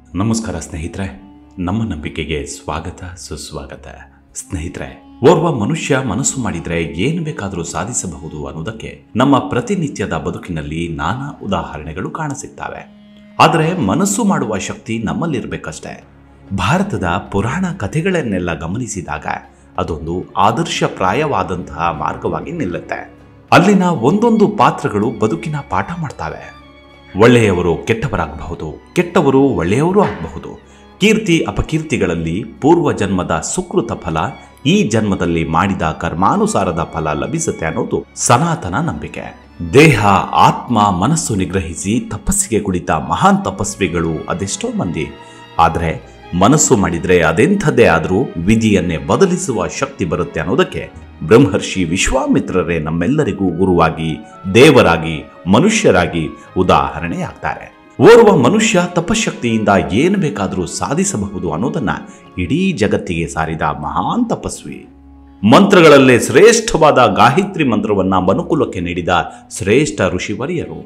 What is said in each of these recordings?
ನಮಸ್ಕಾರ ಸ್ನೇಹಿತರೆ, ನಮ್ಮ ನಂಬಿಕೆಗೆ ಸ್ವಾಗತ ಸುಸ್ವಾಗತ. ಸ್ನೇಹಿತರೆ, ಓರ್ವ ಮನುಷ್ಯ ಮನಸ್ಸು ಮಾಡಿದ್ರೆ ಏನು ಬೇಕಾದರೂ ಸಾಧಿಸಬಹುದು ಅನ್ನೋದಕ್ಕೆ ನಮ್ಮ ಪ್ರತಿನಿತ್ಯದ ಬದುಕಿನಲ್ಲಿ ನಾನಾ ಉದಾಹರಣೆಗಳು ಕಾಣಸಿಗ್ತವೆ. ಆದರೆ ಮನಸ್ಸು ಮಾಡುವ ಶಕ್ತಿ ನಮ್ಮಲ್ಲಿರಬೇಕಷ್ಟೇ. ಭಾರತದ ಪುರಾಣ ಕಥೆಗಳನ್ನೆಲ್ಲ ಗಮನಿಸಿದಾಗ ಅದೊಂದು ಆದರ್ಶಪ್ರಾಯವಾದಂತಹ ಮಾರ್ಗವಾಗಿ ನಿಲ್ಲುತ್ತೆ. ಅಲ್ಲಿನ ಒಂದೊಂದು ಪಾತ್ರಗಳು ಬದುಕಿನ ಪಾಠ ಮಾಡ್ತವೆ. ಒಳ್ಳೆಯವರು ಕೆಟ್ಟವರಾಗಬಹುದು, ಕೆಟ್ಟವರು ಒಳ್ಳೆಯವರು ಆಗಬಹುದು. ಕೀರ್ತಿ ಅಪಕೀರ್ತಿಗಳಲ್ಲಿ ಪೂರ್ವ ಜನ್ಮದ ಸುಕೃತ ಫಲ ಈ ಜನ್ಮದಲ್ಲಿ ಮಾಡಿದ ಕರ್ಮಾನುಸಾರದ ಫಲ ಲಭಿಸುತ್ತೆ ಅನ್ನೋದು ಸನಾತನ ನಂಬಿಕೆ. ದೇಹ, ಆತ್ಮ, ಮನಸ್ಸು ನಿಗ್ರಹಿಸಿ ತಪಸ್ಸಿಗೆ ಕುಳಿತ ಮಹಾನ್ ತಪಸ್ವಿಗಳು ಅದೆಷ್ಟೋ ಮಂದಿ. ಆದರೆ ಮನಸ್ಸು ಮಾಡಿದ್ರೆ ಅದೆಂಥದ್ದೇ ಆದರೂ ವಿಧಿಯನ್ನೇ ಬದಲಿಸುವ ಶಕ್ತಿ ಬರುತ್ತೆ ಅನ್ನೋದಕ್ಕೆ ಬ್ರಹ್ಮರ್ಷಿ ವಿಶ್ವಾಮಿತ್ರರೇ ನಮ್ಮೆಲ್ಲರಿಗೂ ಗುರುವಾಗಿ, ದೇವರಾಗಿ, ಮನುಷ್ಯರಾಗಿ ಉದಾಹರಣೆಯಾಗ್ತಾರೆ. ಓರ್ವ ಮನುಷ್ಯ ತಪಶಕ್ತಿಯಿಂದ ಏನು ಬೇಕಾದರೂ ಸಾಧಿಸಬಹುದು ಅನ್ನೋದನ್ನ ಇಡೀ ಜಗತ್ತಿಗೆ ಸಾರಿದ ಮಹಾನ್ ತಪಸ್ವಿ. ಮಂತ್ರಗಳಲ್ಲೇ ಶ್ರೇಷ್ಠವಾದ ಗಾಯತ್ರಿ ಮಂತ್ರವನ್ನ ಮನುಕುಲಕ್ಕೆ ನೀಡಿದ ಶ್ರೇಷ್ಠ ಋಷಿವರಿಯರು.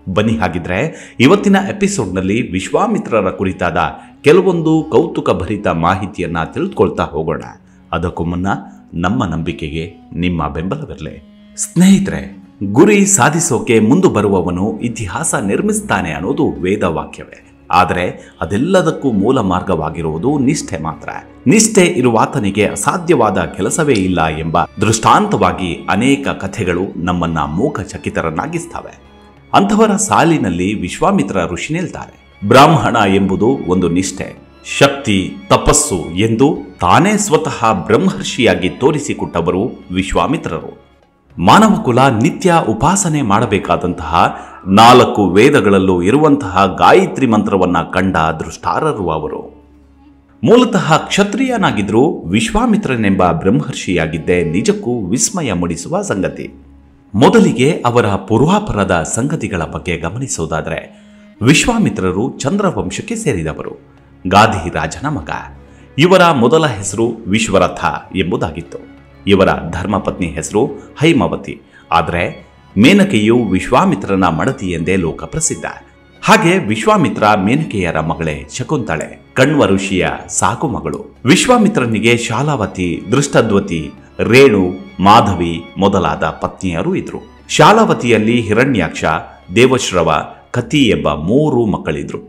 ಬನ್ನಿ, ಹಾಗಿದ್ರೆ ಇವತ್ತಿನ ಎಪಿಸೋಡ್ನಲ್ಲಿ ವಿಶ್ವಾಮಿತ್ರರ ಕುರಿತಾದ ಕೆಲವೊಂದು ಕೌತುಕ ಭರಿತ ಮಾಹಿತಿಯನ್ನ ತಿಳಿದುಕೊಳ್ತಾ ಹೋಗೋಣ. ಅದಕ್ಕೂ ಮುನ್ನ ನಮ್ಮ ನಂಬಿಕೆಗೆ ನಿಮ್ಮ ಬೆಂಬಲವಿರಲಿ. ಸ್ನೇಹಿತರೆ, ಗುರಿ ಸಾಧಿಸೋಕೆ ಮುಂದೆ ಬರುವವನು ಇತಿಹಾಸ ನಿರ್ಮಿಸ್ತಾನೆ ಅನ್ನೋದು ವೇದವಾಕ್ಯವೇ. ಆದರೆ ಅದೆಲ್ಲದಕ್ಕೂ ಮೂಲ ಮಾರ್ಗವಾಗಿರುವುದು ನಿಷ್ಠೆ ಮಾತ್ರ. ನಿಷ್ಠೆ ಇರುವಾತನಿಗೆ ಅಸಾಧ್ಯವಾದ ಕೆಲಸವೇ ಇಲ್ಲ ಎಂಬ ದೃಷ್ಟಾಂತವಾಗಿ ಅನೇಕ ಕಥೆಗಳು ನಮ್ಮನ್ನ ಮೂಕಚಕಿತರನ್ನಾಗಿಸ್ತವೆ. ಅಂಥವರ ಸಾಲಿನಲ್ಲಿ ವಿಶ್ವಾಮಿತ್ರ ಋಷಿ ನಿಲ್ತಾರೆ. ಬ್ರಾಹ್ಮಣ ಎಂಬುದು ಒಂದು ನಿಷ್ಠೆ, ಶಕ್ತಿ, ತಪಸ್ಸು ಎಂದು ತಾನೇ ಸ್ವತಃ ಬ್ರಹ್ಮರ್ಷಿಯಾಗಿ ತೋರಿಸಿಕೊಟ್ಟವರು ವಿಶ್ವಾಮಿತ್ರರು. ಮಾನವಕುಲ ನಿತ್ಯ ಉಪಾಸನೆ ಮಾಡಬೇಕಾದಂತಹ 4 ವೇದಗಳಲ್ಲೂ ಇರುವಂತಹ ಗಾಯತ್ರಿ ಮಂತ್ರವನ್ನ ಕಂಡ ದೃಷ್ಟಾರರು ಅವರು. ಮೂಲತಃ ಕ್ಷತ್ರಿಯನಾಗಿದ್ದರೂ ವಿಶ್ವಾಮಿತ್ರನೆಂಬ ಬ್ರಹ್ಮರ್ಷಿಯಾಗಿದ್ದೇ ನಿಜಕ್ಕೂ ವಿಸ್ಮಯ ಮೂಡಿಸುವ ಸಂಗತಿ. ಮೊದಲಿಗೆ ಅವರ ಪೂರ್ವಾಪರದ ಸಂಗತಿಗಳ ಬಗ್ಗೆ ಗಮನಿಸುವುದಾದರೆ, ವಿಶ್ವಾಮಿತ್ರರು ಚಂದ್ರವಂಶಕ್ಕೆ ಸೇರಿದವರು. ಗಾಧಿ ರಾಜನ ಮಗ. ಇವರ ಮೊದಲ ಹೆಸರು ವಿಶ್ವರಥ ಎಂಬುದಾಗಿತ್ತು. ಇವರ ಧರ್ಮಪತ್ನಿ ಹೆಸರು ಹೈಮವತಿ. ಆದರೆ ಮೇನಕೆಯು ವಿಶ್ವಾಮಿತ್ರನ ಮಡತಿ ಎಂದೇ ಲೋಕ ಪ್ರಸಿದ್ಧ. ಹಾಗೆ ವಿಶ್ವಾಮಿತ್ರ ಮೇನಕೆಯರ ಮಗಳೇ ಶಕುಂತಳೆ, ಕಣ್ವ ಋಷಿಯ ಸಾಕು ಮಗಳು. ವಿಶ್ವಾಮಿತ್ರನಿಗೆ ಶಾಲಾವತಿ, ದೃಷ್ಟದ್ವತಿ, ರೇಣು, ಮಾಧವಿ ಮೊದಲಾದ ಪತ್ನಿಯರು ಇದ್ರು. ಶಾಲಾವತಿಯಲ್ಲಿ ಹಿರಣ್ಯಾಕ್ಷ, ದೇವಶ್ರವ, ಕತಿ ಎಂಬ 3 ಮಕ್ಕಳಿದ್ರು.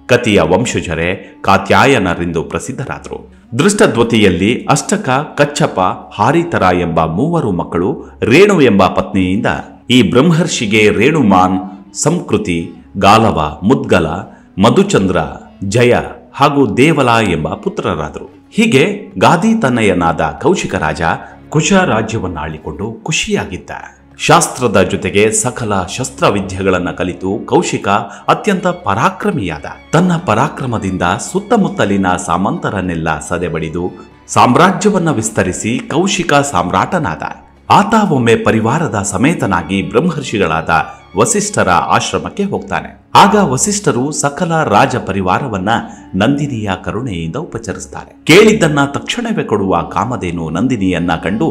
ಕತಿಯ ವಂಶಜರೇ ಕಾತ್ಯಾಯನರೆಂದು ಪ್ರಸಿದ್ಧರಾದರು. ದೃಷ್ಟದ್ವತಿಯಲ್ಲಿ ಅಷ್ಟಕ, ಕಚ್ಚಪ, ಹಾರಿತರ ಎಂಬ 3 ಮಕ್ಕಳು. ರೇಣು ಎಂಬ ಪತ್ನಿಯಿಂದ ಈ ಬ್ರಹ್ಮರ್ಷಿಗೆ ರೇಣುಮಾನ್, ಸಂಕೃತಿ, ಗಾಲವ, ಮುದ್ಗಲ, ಮಧುಚಂದ್ರ, ಜಯ ಹಾಗೂ ದೇವಲ ಎಂಬ ಪುತ್ರರಾದರು. ಹೀಗೆ ಗಾದಿ ತನ್ನಯ್ಯನಾದ ಕೌಶಿಕ ರಾಜ ಕುಶ ರಾಜ್ಯವನ್ನಾಳಿಕೊಂಡು ಖುಷಿಯಾಗಿದ್ದ. ಶಾಸ್ತ್ರದ ಜೊತೆಗೆ ಸಕಲ ಶಸ್ತ್ರವಿದ್ಯೆಗಳನ್ನು ಕಲಿತು ಕೌಶಿಕ ಅತ್ಯಂತ ಪರಾಕ್ರಮಿಯಾದ. ತನ್ನ ಪರಾಕ್ರಮದಿಂದ ಸುತ್ತಮುತ್ತಲಿನ ಸಾಮಂತರನ್ನೆಲ್ಲ ಸದೆಬಡಿದು ಸಾಮ್ರಾಜ್ಯವನ್ನ ವಿಸ್ತರಿಸಿ ಕೌಶಿಕ ಸಾಮ್ರಾಟನಾದ. ಆತ ಒಮ್ಮೆ ಪರಿವಾರದ ಸಮೇತನಾಗಿ ಬ್ರಹ್ಮರ್ಷಿಗಳಾದ ವಸಿಷ್ಠರ ಆಶ್ರಮಕ್ಕೆ ಹೋಗ್ತಾನೆ. ಆಗ ವಸಿಷ್ಠರು ಸಕಲ ರಾಜ ಪರಿವಾರವನ್ನ ನಂದಿನಿಯ ಕರುಣೆಯಿಂದ ಉಪಚರಿಸ್ತಾರೆ. ಕೇಳಿದ್ದನ್ನ ತಕ್ಷಣವೇ ಕೊಡುವ ಕಾಮಧೇನು ನಂದಿನಿಯನ್ನ ಕಂಡು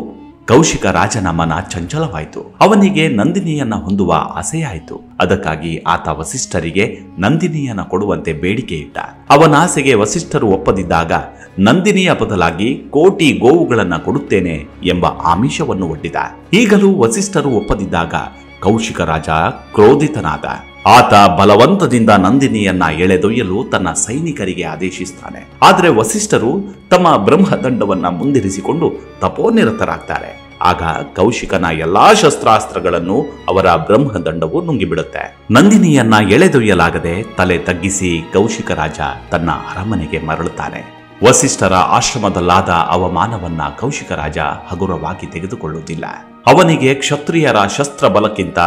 ಕೌಶಿಕ ರಾಜನ ಮನ ಚಂಚಲವಾಯಿತು. ಅವನಿಗೆ ನಂದಿನಿಯನ್ನ ಹೊಂದುವ ಆಸೆಯಾಯಿತು. ಅದಕ್ಕಾಗಿ ಆತ ವಸಿಷ್ಠರಿಗೆ ನಂದಿನಿಯನ್ನ ಕೊಡುವಂತೆ ಬೇಡಿಕೆ ಇಟ್ಟ. ಅವನ ಆಸೆಗೆ ವಸಿಷ್ಠರು ಒಪ್ಪದಿದ್ದಾಗ ನಂದಿನಿಯ ಬದಲಾಗಿ 1,000,000 ಗೋವುಗಳನ್ನ ಕೊಡುತ್ತೇನೆ ಎಂಬ ಆಮಿಷವನ್ನು ಒಡ್ಡಿದ. ಈಗಲೂ ವಸಿಷ್ಠರು ಒಪ್ಪದಿದ್ದಾಗ ಕೌಶಿಕ ರಾಜ ಕ್ರೋಧಿತನಾದ. ಆತ ಬಲವಂತದಿಂದ ನಂದಿನಿಯನ್ನ ಎಳೆದೊಯ್ಯಲು ತನ್ನ ಸೈನಿಕರಿಗೆ ಆದೇಶಿಸ್ತಾನೆ. ಆದರೆ ವಸಿಷ್ಠರು ತಮ್ಮ ಬ್ರಹ್ಮದಂಡವನ್ನ ಮುಂದಿರಿಸಿಕೊಂಡು ತಪೋನಿರತರಾಗ್ತಾರೆ. ಆಗ ಕೌಶಿಕನ ಎಲ್ಲಾ ಶಸ್ತ್ರಾಸ್ತ್ರಗಳನ್ನು ಅವರ ಬ್ರಹ್ಮದಂಡವು ನುಂಗಿಬಿಡುತ್ತೆ. ನಂದಿನಿಯನ್ನ ಎಳೆದೊಯ್ಯಲಾಗದೆ ತಲೆ ತಗ್ಗಿಸಿ ಕೌಶಿಕ ರಾಜ ತನ್ನ ಅರಮನೆಗೆ ಮರಳುತ್ತಾನೆ. ವಸಿಷ್ಠರ ಆಶ್ರಮದಲ್ಲಾದ ಅವಮಾನವನ್ನ ಕೌಶಿಕ ರಾಜ ಹಗುರವಾಗಿ ತೆಗೆದುಕೊಳ್ಳುವುದಿಲ್ಲ. ಅವನಿಗೆ ಕ್ಷತ್ರಿಯರ ಶಸ್ತ್ರ ಬಲಕ್ಕಿಂತ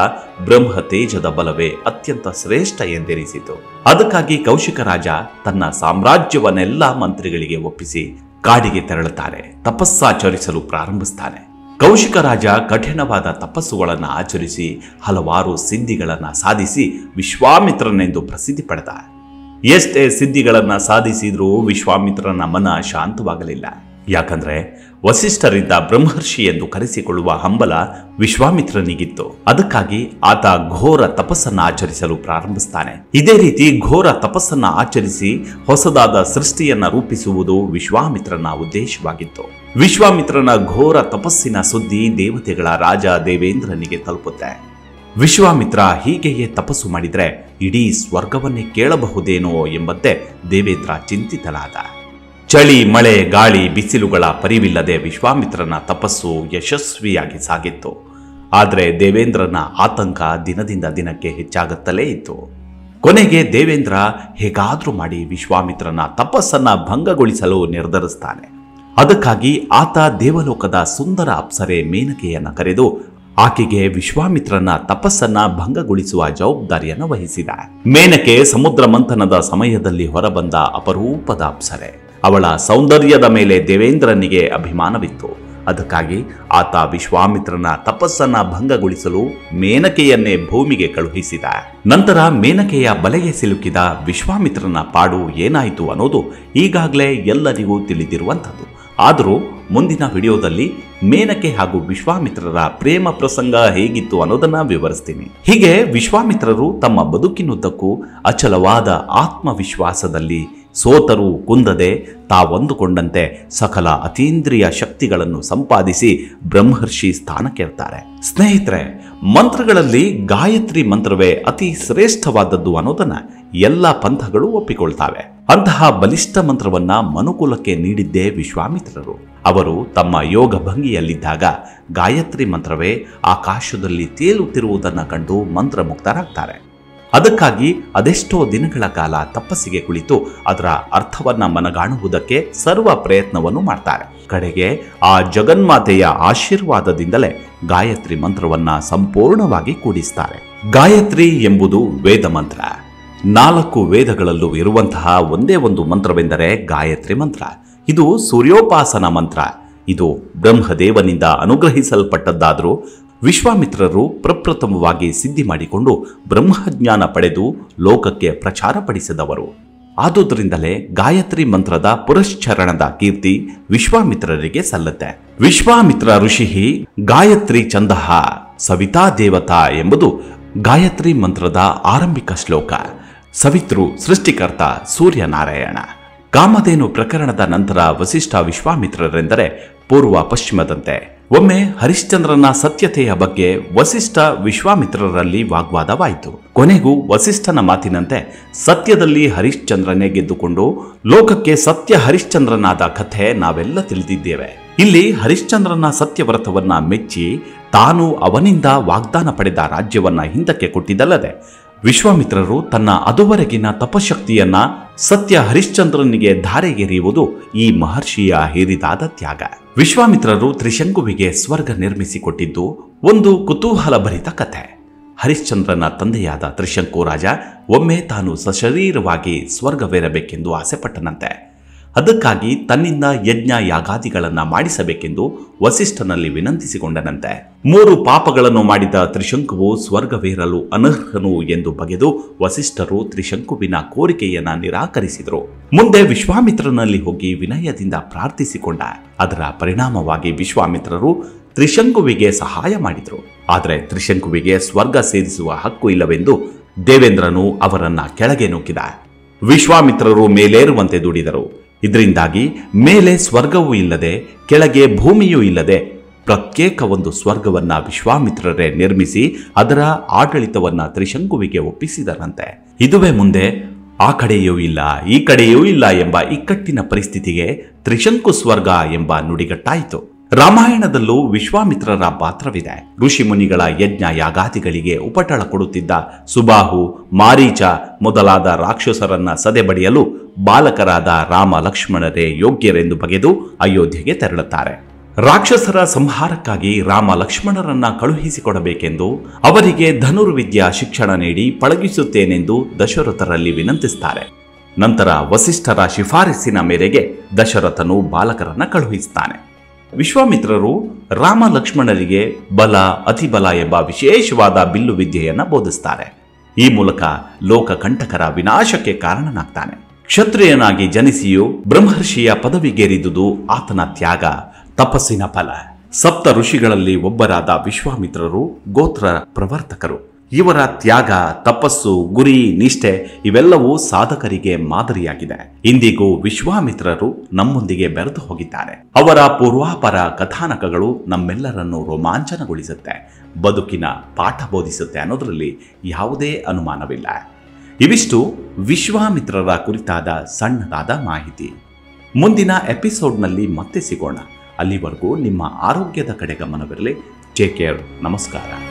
ಬ್ರಹ್ಮ ತೇಜದ ಬಲವೇ ಅತ್ಯಂತ ಶ್ರೇಷ್ಠ ಎಂದೆನಿಸಿತು. ಅದಕ್ಕಾಗಿ ಕೌಶಿಕ ರಾಜ ತನ್ನ ಸಾಮ್ರಾಜ್ಯವನ್ನೆಲ್ಲ ಮಂತ್ರಿಗಳಿಗೆ ಒಪ್ಪಿಸಿ ಕಾಡಿಗೆ ತೆರಳುತ್ತಾರೆ. ತಪಸ್ಸಾಚರಿಸಲು ಪ್ರಾರಂಭಿಸ್ತಾನೆ. ಕೌಶಿಕ ರಾಜ ಕಠಿಣವಾದ ತಪಸ್ಸುಗಳನ್ನು ಆಚರಿಸಿ ಹಲವಾರು ಸಿದ್ಧಿಗಳನ್ನು ಸಾಧಿಸಿ ವಿಶ್ವಾಮಿತ್ರನೆಂದು ಪ್ರಸಿದ್ಧಿ ಪಡೆದ. ಎಷ್ಟೇ ಸಿದ್ಧಿಗಳನ್ನು ಸಾಧಿಸಿದ್ರೂ ವಿಶ್ವಾಮಿತ್ರನ ಮನ ಶಾಂತವಾಗಲಿಲ್ಲ. ಯಾಕಂದ್ರೆ ವಸಿಷ್ಠರಿಂದ ಬ್ರಹ್ಮರ್ಷಿ ಎಂದು ಕರೆಸಿಕೊಳ್ಳುವ ಹಂಬಲ ವಿಶ್ವಾಮಿತ್ರನಿಗಿತ್ತು. ಅದಕ್ಕಾಗಿ ಆತ ಘೋರ ತಪಸ್ಸನ್ನ ಆಚರಿಸಲು ಪ್ರಾರಂಭಿಸ್ತಾನೆ. ಇದೇ ರೀತಿ ಘೋರ ತಪಸ್ಸನ್ನ ಆಚರಿಸಿ ಹೊಸದಾದ ಸೃಷ್ಟಿಯನ್ನ ರೂಪಿಸುವುದು ವಿಶ್ವಾಮಿತ್ರನ ಉದ್ದೇಶವಾಗಿತ್ತು. ವಿಶ್ವಾಮಿತ್ರನ ಘೋರ ತಪಸ್ಸಿನ ಸುದ್ದಿ ದೇವತೆಗಳ ರಾಜ ದೇವೇಂದ್ರನಿಗೆ ತಲುಪುತ್ತೆ. ವಿಶ್ವಾಮಿತ್ರ ಹೀಗೆಯೇ ತಪಸ್ಸು ಮಾಡಿದ್ರೆ ಇಡೀ ಸ್ವರ್ಗವನ್ನೇ ಕೇಳಬಹುದೇನೋ ಎಂಬಂತೆ ದೇವೇಂದ್ರ ಚಿಂತಿತನಾದ. ಚಳಿ, ಮಳೆ, ಗಾಳಿ, ಬಿಸಿಲುಗಳ ಪರಿವಿಲ್ಲದೆ ವಿಶ್ವಾಮಿತ್ರನ ತಪಸ್ಸು ಯಶಸ್ವಿಯಾಗಿ ಸಾಗಿತ್ತು. ಆದರೆ ದೇವೇಂದ್ರನ ಆತಂಕ ದಿನದಿಂದ ದಿನಕ್ಕೆ ಹೆಚ್ಚಾಗುತ್ತಲೇ ಇತ್ತು. ಕೊನೆಗೆ ದೇವೇಂದ್ರ ಹೇಗಾದ್ರೂ ಮಾಡಿ ವಿಶ್ವಾಮಿತ್ರನ ತಪಸ್ಸನ್ನ ಭಂಗಗೊಳಿಸಲು ನಿರ್ಧರಿಸ್ತಾನೆ. ಅದಕ್ಕಾಗಿ ಆತ ದೇವಲೋಕದ ಸುಂದರ ಅಪ್ಸರೆ ಮೇನಕೆಯನ್ನ ಕರೆದು ಆಕೆಗೆ ವಿಶ್ವಾಮಿತ್ರನ ತಪಸ್ಸನ್ನ ಭಂಗಗೊಳಿಸುವ ಜವಾಬ್ದಾರಿಯನ್ನು ವಹಿಸಿದ. ಮೇನಕೆ ಸಮುದ್ರ ಮಂಥನದ ಸಮಯದಲ್ಲಿ ಹೊರಬಂದ ಅಪರೂಪದ ಅಪ್ಸರೆ. ಅವಳ ಸೌಂದರ್ಯದ ಮೇಲೆ ದೇವೇಂದ್ರನಿಗೆ ಅಭಿಮಾನವಿತ್ತು. ಅದಕ್ಕಾಗಿ ಆತ ವಿಶ್ವಾಮಿತ್ರನ ತಪಸ್ಸನ್ನ ಭಂಗಗೊಳಿಸಲು ಮೇನಕೆಯನ್ನೇ ಭೂಮಿಗೆ ಕಳುಹಿಸಿದ. ನಂತರ ಮೇನಕೆಯ ಬಲೆಗೆ ಸಿಲುಕಿದ ವಿಶ್ವಾಮಿತ್ರನ ಪಾಡು ಏನಾಯಿತು ಅನ್ನೋದು ಈಗಾಗಲೇ ಎಲ್ಲರಿಗೂ ತಿಳಿದಿರುವಂಥದ್ದು. ಆದರೂ ಮುಂದಿನ ವಿಡಿಯೋದಲ್ಲಿ ಮೇನಕೆ ಹಾಗೂ ವಿಶ್ವಾಮಿತ್ರರ ಪ್ರೇಮ ಪ್ರಸಂಗ ಹೇಗಿತ್ತು ಅನ್ನೋದನ್ನ ವಿವರಿಸ್ತೀನಿ. ಹೀಗೆ ವಿಶ್ವಾಮಿತ್ರರು ತಮ್ಮ ಬದುಕಿನುದ್ದಕ್ಕೂ ಅಚಲವಾದ ಆತ್ಮವಿಶ್ವಾಸದಲ್ಲಿ ಸೋತರೂ ಕುಂದದೆ ತಾವಂದುಕೊಂಡಂತೆ ಸಕಲ ಅತೀಂದ್ರಿಯ ಶಕ್ತಿಗಳನ್ನು ಸಂಪಾದಿಸಿ ಬ್ರಹ್ಮರ್ಷಿ ಸ್ಥಾನಕ್ಕೇರ್ತಾರೆ. ಸ್ನೇಹಿತರೆ, ಮಂತ್ರಗಳಲ್ಲಿ ಗಾಯತ್ರಿ ಮಂತ್ರವೇ ಅತಿ ಶ್ರೇಷ್ಠವಾದದ್ದು ಅನ್ನೋದನ್ನ ಎಲ್ಲ ಪಂಥಗಳು ಒಪ್ಪಿಕೊಳ್ತಾವೆ. ಅಂತಹ ಬಲಿಷ್ಠ ಮಂತ್ರವನ್ನ ಮನುಕುಲಕ್ಕೆ ನೀಡಿದ್ದೇ ವಿಶ್ವಾಮಿತ್ರರು. ಅವರು ತಮ್ಮ ಯೋಗ ಭಂಗಿಯಲ್ಲಿದ್ದಾಗ ಗಾಯತ್ರಿ ಮಂತ್ರವೇ ಆಕಾಶದಲ್ಲಿ ತೇಲುತ್ತಿರುವುದನ್ನು ಕಂಡು ಮಂತ್ರಮುಗ್ಧರಾಗ್ತಾರೆ. ಅದಕ್ಕಾಗಿ ಅದೆಷ್ಟೋ ದಿನಗಳ ಕಾಲ ತಪಸ್ಸಿಗೆ ಕುಳಿತು ಅದರ ಅರ್ಥವನ್ನ ಮನಗಾಣುವುದಕ್ಕೆ ಸರ್ವ ಪ್ರಯತ್ನವನ್ನು ಮಾಡ್ತಾರೆ. ಕಡೆಗೆ ಆ ಜಗನ್ಮಾತೆಯ ಆಶೀರ್ವಾದದಿಂದಲೇ ಗಾಯತ್ರಿ ಮಂತ್ರವನ್ನ ಸಂಪೂರ್ಣವಾಗಿ ಕೂಡಿಸ್ತಾರೆ. ಗಾಯತ್ರಿ ಎಂಬುದು ವೇದ ಮಂತ್ರ. 4 ವೇದಗಳಲ್ಲೂ ಇರುವಂತಹ ಒಂದೇ ಒಂದು ಮಂತ್ರವೆಂದರೆ ಗಾಯತ್ರಿ ಮಂತ್ರ. ಇದು ಸೂರ್ಯೋಪಾಸನ ಮಂತ್ರ. ಇದು ಬ್ರಹ್ಮದೇವನಿಂದ ಅನುಗ್ರಹಿಸಲ್ಪಟ್ಟದ್ದಾದರೂ ವಿಶ್ವಾಮಿತ್ರರು ಪ್ರಪ್ರಥಮವಾಗಿ ಸಿದ್ಧಿ ಮಾಡಿಕೊಂಡು ಬ್ರಹ್ಮಜ್ಞಾನ ಪಡೆದು ಲೋಕಕ್ಕೆ ಪ್ರಚಾರಪಡಿಸಿದವರು. ಆದುದರಿಂದಲೇ ಗಾಯತ್ರಿ ಮಂತ್ರದ ಪುರಶ್ಚರಣದ ಕೀರ್ತಿ ವಿಶ್ವಾಮಿತ್ರರಿಗೆ ಸಲ್ಲುತ್ತೆ. ವಿಶ್ವಾಮಿತ್ರ ಋಷಿ ಗಾಯತ್ರಿ ಛಂದಃ ಸವಿತಾ ದೇವತಾ ಎಂಬುದು ಗಾಯತ್ರಿ ಮಂತ್ರದ ಆರಂಭಿಕ ಶ್ಲೋಕ. ಸವಿತೃ ಸೃಷ್ಟಿಕರ್ತ ಸೂರ್ಯನಾರಾಯಣ. ಕಾಮಧೇನು ಪ್ರಕರಣದ ನಂತರ ವಸಿಷ್ಠ ವಿಶ್ವಾಮಿತ್ರರೆಂದರೆ ಪೂರ್ವ ಪಶ್ಚಿಮದಂತೆ. ಒಮ್ಮೆ ಹರಿಶ್ಚಂದ್ರನ ಸತ್ಯತೆಯ ಬಗ್ಗೆ ವಸಿಷ್ಠ ವಿಶ್ವಾಮಿತ್ರರಲ್ಲಿ ವಾಗ್ವಾದವಾಯಿತು. ಕೊನೆಗೂ ವಸಿಷ್ಠನ ಮಾತಿನಂತೆ ಸತ್ಯದಲ್ಲಿ ಹರಿಶ್ಚಂದ್ರನೇ ಗೆದ್ದುಕೊಂಡು ಲೋಕಕ್ಕೆ ಸತ್ಯ ಹರಿಶ್ಚಂದ್ರನಾದ ಕಥೆ ನಾವೆಲ್ಲ ತಿಳಿದಿದ್ದೇವೆ. ಇಲ್ಲಿ ಹರಿಶ್ಚಂದ್ರನ ಸತ್ಯವ್ರತವನ್ನ ಮೆಚ್ಚಿ ತಾನು ಅವನಿಂದ ವಾಗ್ದಾನ ಪಡೆದ ರಾಜ್ಯವನ್ನ ಹಿಂದಕ್ಕೆ ಕೊಟ್ಟಿದ್ದಲ್ಲದೆ ವಿಶ್ವಾಮಿತ್ರರು ತನ್ನ ಅದುವರೆಗಿನ ತಪಶಕ್ತಿಯನ್ನ ಸತ್ಯ ಹರಿಶ್ಚಂದ್ರನಿಗೆ ಧಾರೆಗೆರೆಯುವುದು ಈ ಮಹರ್ಷಿಯ ಹಿರಿದಾದ ತ್ಯಾಗ. ವಿಶ್ವಾಮಿತ್ರರು ತ್ರಿಶಂಕುವಿಗೆ ಸ್ವರ್ಗ ನಿರ್ಮಿಸಿಕೊಟ್ಟಿದ್ದು ಒಂದು ಕುತೂಹಲಭರಿತ ಕಥೆ. ಹರಿಶ್ಚಂದ್ರನ ತಂದೆಯಾದ ತ್ರಿಶಂಕು ರಾಜ ಒಮ್ಮೆ ತಾನು ಸಶರೀರವಾಗಿ ಸ್ವರ್ಗವೇರಬೇಕೆಂದು ಆಸೆಪಟ್ಟನಂತೆ. ಅದಕ್ಕಾಗಿ ತನ್ನಿಂದ ಯಜ್ಞ ಯಾಗಾದಿಗಳನ್ನ ಮಾಡಿಸಬೇಕೆಂದು ವಸಿಷ್ಠನಲ್ಲಿ ವಿನಂತಿಸಿಕೊಂಡನಂತೆ. 3 ಪಾಪಗಳನ್ನು ಮಾಡಿದ ತ್ರಿಶಂಕುವು ಸ್ವರ್ಗವೇರಲು ಅನರ್ಹನು ಎಂದು ಬಗೆದು ವಸಿಷ್ಠರು ತ್ರಿಶಂಕುವಿನ ಕೋರಿಕೆಯನ್ನ ನಿರಾಕರಿಸಿದರು. ಮುಂದೆ ವಿಶ್ವಾಮಿತ್ರನಲ್ಲಿ ಹೋಗಿ ವಿನಯದಿಂದ ಪ್ರಾರ್ಥಿಸಿಕೊಂಡ. ಅದರ ಪರಿಣಾಮವಾಗಿ ವಿಶ್ವಾಮಿತ್ರರು ತ್ರಿಶಂಕುವಿಗೆ ಸಹಾಯ ಮಾಡಿದರು. ಆದರೆ ತ್ರಿಶಂಕುವಿಗೆ ಸ್ವರ್ಗ ಸೇರಿಸುವ ಹಕ್ಕು ಇಲ್ಲವೆಂದು ದೇವೇಂದ್ರನು ಅವರನ್ನ ಕೆಳಗೆ ನೂಕಿದ. ವಿಶ್ವಾಮಿತ್ರರು ಮೇಲೇರುವಂತೆ ದುಡಿದರು. ಇದರಿಂದಾಗಿ ಮೇಲೆ ಸ್ವರ್ಗವೂ ಇಲ್ಲದೆ ಕೆಳಗೆ ಭೂಮಿಯೂ ಇಲ್ಲದೆ ಪ್ರತ್ಯೇಕ ಒಂದು ಸ್ವರ್ಗವನ್ನ ವಿಶ್ವಾಮಿತ್ರರೇ ನಿರ್ಮಿಸಿ ಅದರ ಆಡಳಿತವನ್ನ ತ್ರಿಶಂಕುವಿಗೆ ಒಪ್ಪಿಸಿದರಂತೆ. ಇದುವೇ ಮುಂದೆ ಆ ಕಡೆಯೂ ಇಲ್ಲ ಈ ಕಡೆಯೂ ಇಲ್ಲ ಎಂಬ ಇಕ್ಕಟ್ಟಿನ ಪರಿಸ್ಥಿತಿಗೆ ತ್ರಿಶಂಕು ಸ್ವರ್ಗ ಎಂಬ ನುಡಿಗಟ್ಟಾಯಿತು. ರಾಮಾಯಣದಲ್ಲೂ ವಿಶ್ವಾಮಿತ್ರರ ಪಾತ್ರವಿದೆ. ಋಷಿ ಮುನಿಗಳ ಯಜ್ಞ ಯಾಗಾದಿಗಳಿಗೆ ಉಪಟಳ ಕೊಡುತ್ತಿದ್ದ ಸುಬಾಹು, ಮಾರೀಚ ಮೊದಲಾದ ರಾಕ್ಷಸರನ್ನ ಸದೆಬಡಿಯಲು ಬಾಲಕರಾದ ರಾಮ ಲಕ್ಷ್ಮಣರೇ ಯೋಗ್ಯರೆಂದು ಬಗೆದು ಅಯೋಧ್ಯೆಗೆ ತೆರಳುತ್ತಾರೆ. ರಾಕ್ಷಸರ ಸಂಹಾರಕ್ಕಾಗಿ ರಾಮ ಲಕ್ಷ್ಮಣರನ್ನ ಕಳುಹಿಸಿಕೊಡಬೇಕೆಂದು ಅವರಿಗೆ ಧನುರ್ವಿದ್ಯಾ ಶಿಕ್ಷಣ ನೀಡಿ ಪಳಗಿಸುತ್ತೇನೆಂದು ದಶರಥರಲ್ಲಿ ವಿನಂತಿಸುತ್ತಾರೆ. ನಂತರ ವಸಿಷ್ಠರ ಶಿಫಾರಸಿನ ಮೇರೆಗೆ ದಶರಥನು ಬಾಲಕರನ್ನ ಕಳುಹಿಸುತ್ತಾನೆ. ವಿಶ್ವಾಮಿತ್ರರು ರಾಮ ಲಕ್ಷ್ಮಣರಿಗೆ ಬಲ, ಅತಿಬಲ ಎಂಬ ವಿಶೇಷವಾದ ಬಿಲ್ಲು ವಿದ್ಯೆಯನ್ನ ಬೋಧಿಸುತ್ತಾರೆ. ಈ ಮೂಲಕ ಲೋಕ ಕಂಟಕರ ವಿನಾಶಕ್ಕೆ ಕಾರಣನಾಗ್ತಾನೆ. ಕ್ಷತ್ರಿಯನಾಗಿ ಜನಿಸಿಯೂ ಬ್ರಹ್ಮರ್ಷಿಯ ಪದವಿಗೇರಿದುದು ಆತನ ತ್ಯಾಗ, ತಪಸ್ಸಿನ ಫಲ. ಸಪ್ತ ಋಷಿಗಳಲ್ಲಿ ಒಬ್ಬರಾದ ವಿಶ್ವಾಮಿತ್ರರು ಗೋತ್ರ ಪ್ರವರ್ತಕರು. ಇವರ ತ್ಯಾಗ, ತಪಸ್ಸು, ಗುರಿ, ನಿಷ್ಠೆ ಇವೆಲ್ಲವೂ ಸಾಧಕರಿಗೆ ಮಾದರಿಯಾಗಿದೆ. ಇಂದಿಗೂ ವಿಶ್ವಾಮಿತ್ರರು ನಮ್ಮೊಂದಿಗೆ ಬೆರೆತು ಹೋಗಿದ್ದಾರೆ. ಅವರ ಪೂರ್ವಾಪರ ಕಥಾನಕಗಳು ನಮ್ಮೆಲ್ಲರನ್ನು ರೋಮಾಂಚನಗೊಳಿಸುತ್ತೆ, ಬದುಕಿನ ಪಾಠ ಬೋಧಿಸುತ್ತೆ ಅನ್ನೋದರಲ್ಲಿ ಯಾವುದೇ ಅನುಮಾನವಿಲ್ಲ. ಇವಿಷ್ಟು ವಿಶ್ವಾಮಿತ್ರರ ಕುರಿತಾದ ಸಣ್ಣದಾದ ಮಾಹಿತಿ. ಮುಂದಿನ ಎಪಿಸೋಡ್ನಲ್ಲಿ ಮತ್ತೆ ಸಿಗೋಣ. ಅಲ್ಲಿವರೆಗೂ ನಿಮ್ಮ ಆರೋಗ್ಯದ ಕಡೆ ಗಮನವಿರಲಿ. Take care. ನಮಸ್ಕಾರ.